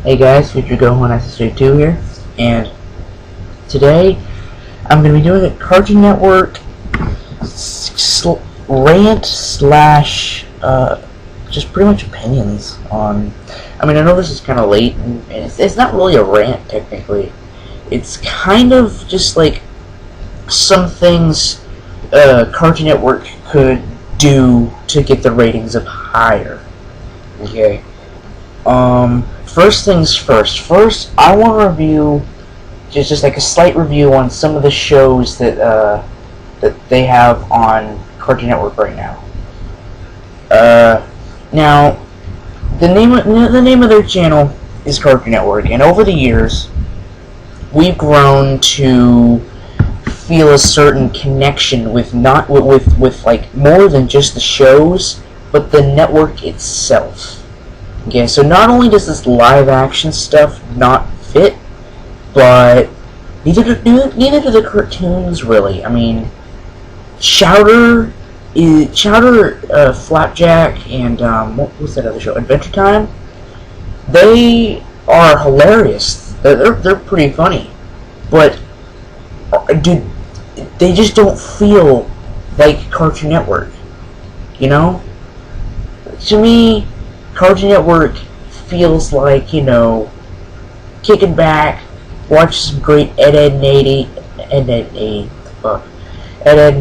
Hey guys, Future Gohan SSJ2 here, and today I'm going to be doing a Cartoon Network rant slash just pretty much opinions on. I mean, I know this is kind of late, and it's not really a rant technically. It's kind of just like some things Cartoon Network could do to get the ratings up higher. Okay. First things first. First, I want to review just like a slight review on some of the shows that that they have on Cartoon Network right now. Now, the name of their channel is Cartoon Network, and over the years, we've grown to feel a certain connection with with like more than just the shows, but the network itself. Okay, so not only does this live action stuff not fit, but neither do the cartoons really. I mean, Chowder, Flapjack, and what was that other show? Adventure Time. They are hilarious. They're pretty funny, but dude, they just don't feel like Cartoon Network. You know, to me, Cartoon Network feels like, you know, kicking back, watch some great Ed, Edd n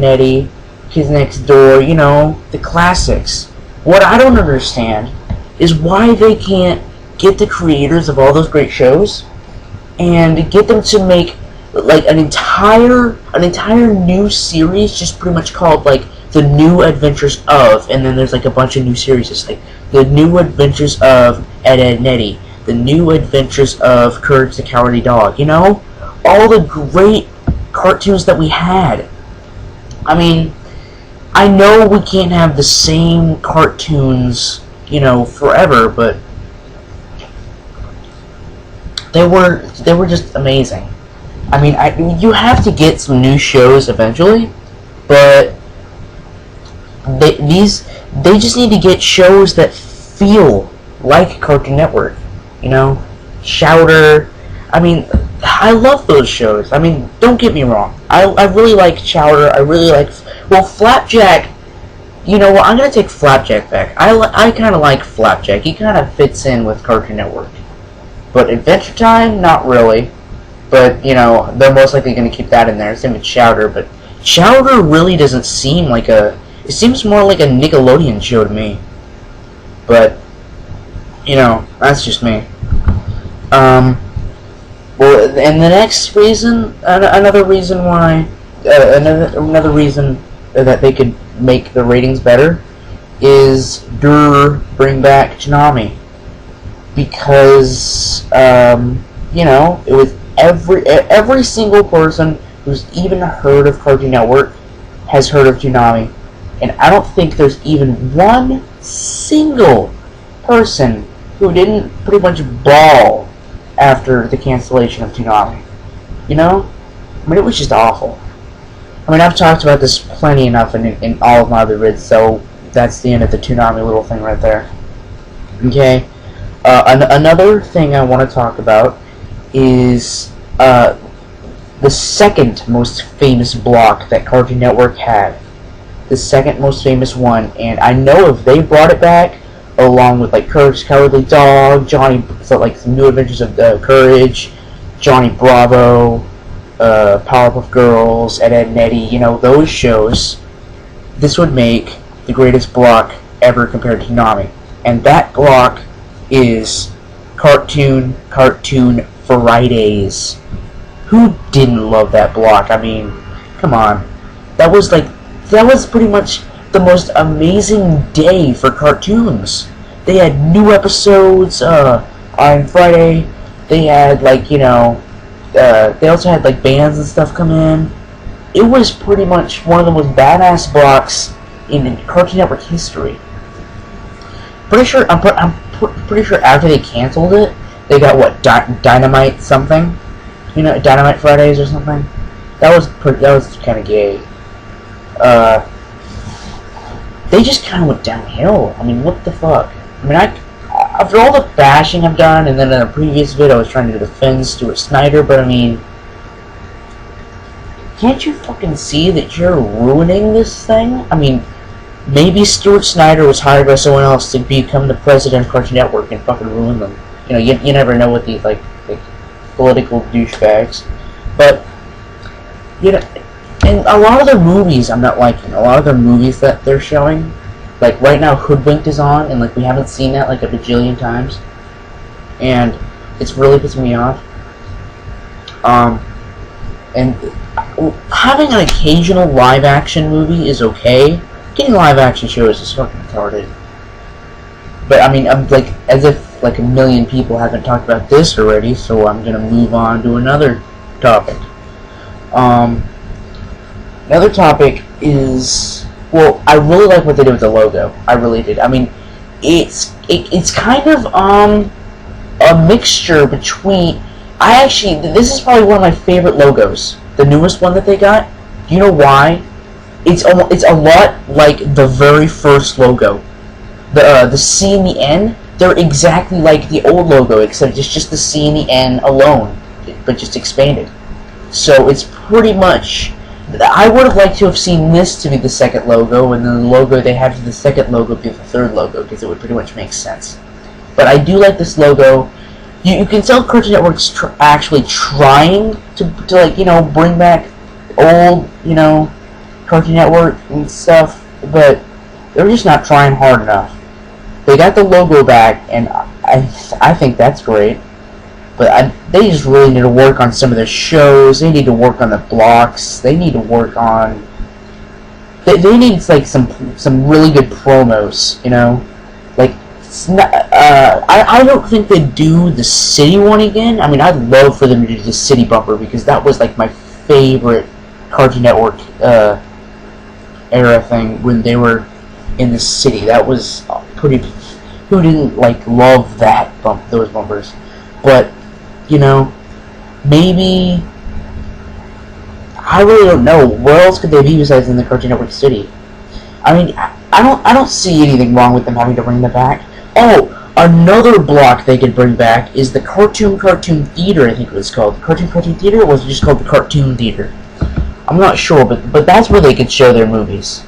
Eddy, Kids Next Door, you know, the classics. What I don't understand is why they can't get the creators of all those great shows and get them to make like an entire new series, just pretty much called like The New Adventures of, and then there's like a bunch of new series. It's like The New Adventures of Ed, Edd n Eddy, The New Adventures of Courage the Cowardly Dog. You know, all the great cartoons that we had. I mean, I know we can't have the same cartoons, you know, forever, but they were just amazing. I mean, you have to get some new shows eventually, but they just need to get shows that feel like Cartoon Network. You know, Chowder. I mean, I love those shows. I mean, don't get me wrong. I really like Chowder. I really like, well, Flapjack. You know what? I'm gonna take Flapjack back. I kind of like Flapjack. He kind of fits in with Cartoon Network. But Adventure Time, not really. But, you know, they're most likely going to keep that in there. Same with Chowder. But Chowder really doesn't seem like a... It seems more like a Nickelodeon show to me. But, you know, that's just me. Well, and the next reason... Another reason why... Another reason that they could make the ratings better is bring back Toonami. Because, you know, it was... Every single person who's even heard of Cartoon Network has heard of Toonami, and I don't think there's even one single person who didn't pretty much bawl after the cancellation of Toonami. You know? I mean, it was just awful. I mean, I've talked about this plenty enough in all of my other vids, so that's the end of the Toonami little thing right there. Okay? Another thing I want to talk about is the second most famous block that Cartoon Network had. The second most famous one, and I know if they brought it back, along with like Courage the Cowardly Dog, so like some New Adventures of Courage, Johnny Bravo, Powerpuff Girls, Ed, Edd n Eddy, you know, those shows, this would make the greatest block ever compared to Toonami. And that block is Cartoon Fridays. Who didn't love that block? I mean, come on. That was pretty much the most amazing day for cartoons. They had new episodes on Friday. They had like, you know, they also had like bands and stuff come in. It was pretty much one of the most badass blocks in Cartoon Network history. I'm pretty sure after they canceled it, they got what, Dynamite something, you know, Dynamite Fridays or something. That was kind of gay. They just kind of went downhill. I mean, what the fuck? I mean, after all the bashing I've done, and then in a previous video I was trying to defend Stuart Snyder, but I mean, can't you fucking see that you're ruining this thing? I mean, maybe Stuart Snyder was hired by someone else to become the president of Cartoon Network and fucking ruin them. You know, you never know with these, like political douchebags. But, you know, and a lot of their movies I'm not liking. A lot of their movies that they're showing, like right now Hoodwinked is on, and like we haven't seen that like a bajillion times. And it's really pissing me off. And having an occasional live-action movie is okay. Getting live-action shows is fucking retarded. But I mean, I'm like, as if like a million people haven't talked about this already, so I'm gonna move on to another topic. Another topic is, well, I really like what they did with the logo. I really did. I mean, it's kind of a mixture between. This is probably one of my favorite logos. The newest one that they got. Do you know why? It's a lot like the very first logo. The C and the N, they're exactly like the old logo, except it's just the C and the N alone, but just expanded. So it's pretty much. I would have liked to have seen this to be the second logo, and then the logo they had for the second logo be the third logo, because it would pretty much make sense. But I do like this logo. You can tell Cartoon Network's actually trying to like, you know, bring back old, you know, Cartoon Network and stuff, but they're just not trying hard enough. They got the logo back, and I think that's great, but they just really need to work on some of their shows. They need to work on the blocks. They need to work on. They need like some really good promos, you know, like. I don't think they'd do the city one again. I mean, I'd love for them to do the city bumper, because that was like my favorite Cartoon Network era thing when they were in the city. That was pretty. Who didn't like love those bumpers? But you know, maybe I really don't know. Where else could they be besides in the Cartoon Network city? I mean, I don't see anything wrong with them having to bring them back. Oh, another block they could bring back is the Cartoon Theater, I think it was called. The Cartoon Theater, or was it just called the Cartoon Theater? I'm not sure, but that's where they could show their movies.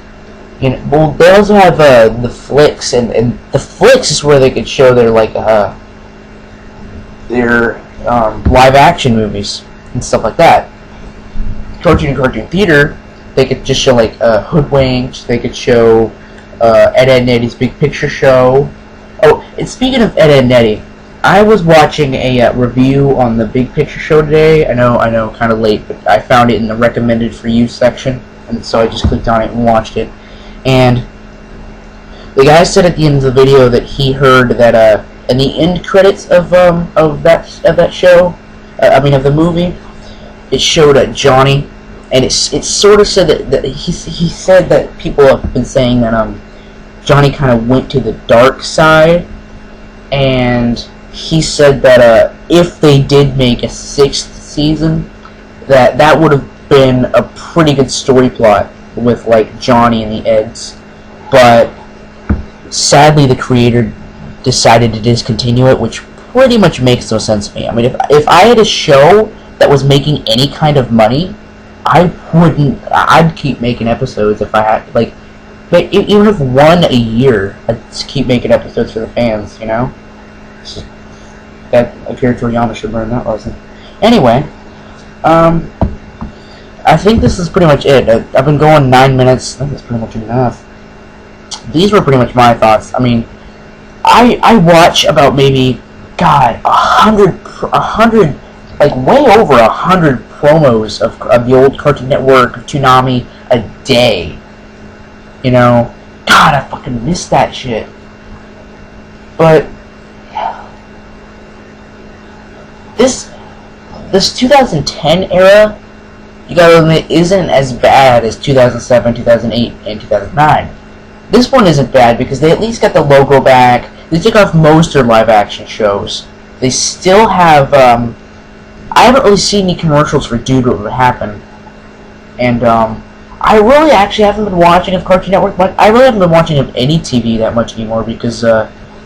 You know, well, they also have the Flicks, and the Flicks is where they could show their like their live action movies and stuff like that. Cartoon Theater, they could just show like Hoodwinked. They could show Ed, Edd n Eddy's Big Picture Show. Oh, and speaking of Ed, Edd n Eddy, I was watching a review on the Big Picture Show today. I know, kind of late, but I found it in the recommended for you section, and so I just clicked on it and watched it. And the guy said at the end of the video that he heard that in the end credits of that show, of the movie, it showed Johnny, and it sort of said that he said that people have been saying that Johnny kind of went to the dark side, and he said that if they did make a 6th season, that would have been a pretty good story plot with like Johnny and the Eds, but sadly the creator decided to discontinue it, which pretty much makes no sense to me. I mean, if I had a show that was making any kind of money, I'd keep making episodes if I had, like, even if one a year, I'd just keep making episodes for the fans, you know? That Akira Toriyama should learn that lesson. Anyway, I think this is pretty much it. I've been going 9 minutes. I think that's pretty much enough. These were pretty much my thoughts. I mean, I watch about maybe, God, 100, like way over 100 promos of the old Cartoon Network, of Toonami, a day. You know, God, I fucking miss that shit. But this 2010 era, you gotta admit, isn't as bad as 2007, 2008, and 2009. This one isn't bad because they at least got the logo back. They took off most of their live-action shows. They still have, I haven't really seen any commercials for Dude What Would Happen. And, I really actually haven't been watching of Cartoon Network much. I really haven't been watching of any TV that much anymore because,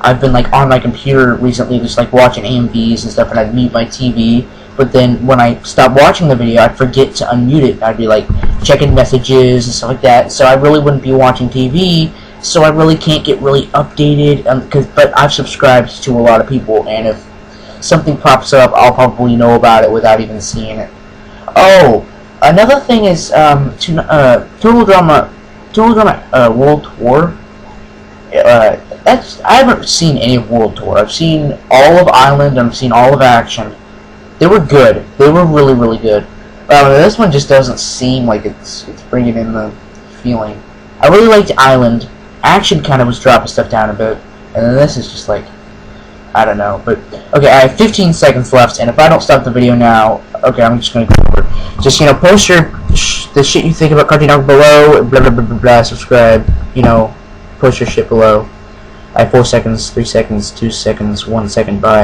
I've been like on my computer recently, just like watching AMVs and stuff, and I'd mute my TV. But then when I stopped watching the video, I'd forget to unmute it. I'd be like checking messages and stuff like that. So I really wouldn't be watching TV. So I really can't get really updated. But I've subscribed to a lot of people, and if something pops up, I'll probably know about it without even seeing it. Oh, another thing is Total Drama World Tour. I haven't seen any of World Tour. I've seen all of Island, and I've seen all of Action. They were good. They were really, really good. This one just doesn't seem like it's bringing in the feeling. I really liked Island. Action kind of was dropping stuff down a bit, and then this is just like, I don't know. But okay, I have 15 seconds left, and if I don't stop the video now, okay, I'm just gonna go over. Just post the shit you think about Cartoon Network below. Blah blah blah blah blah. Subscribe. Post your shit below. I have 4 seconds, 3 seconds, 2 seconds, 1 second. Bye.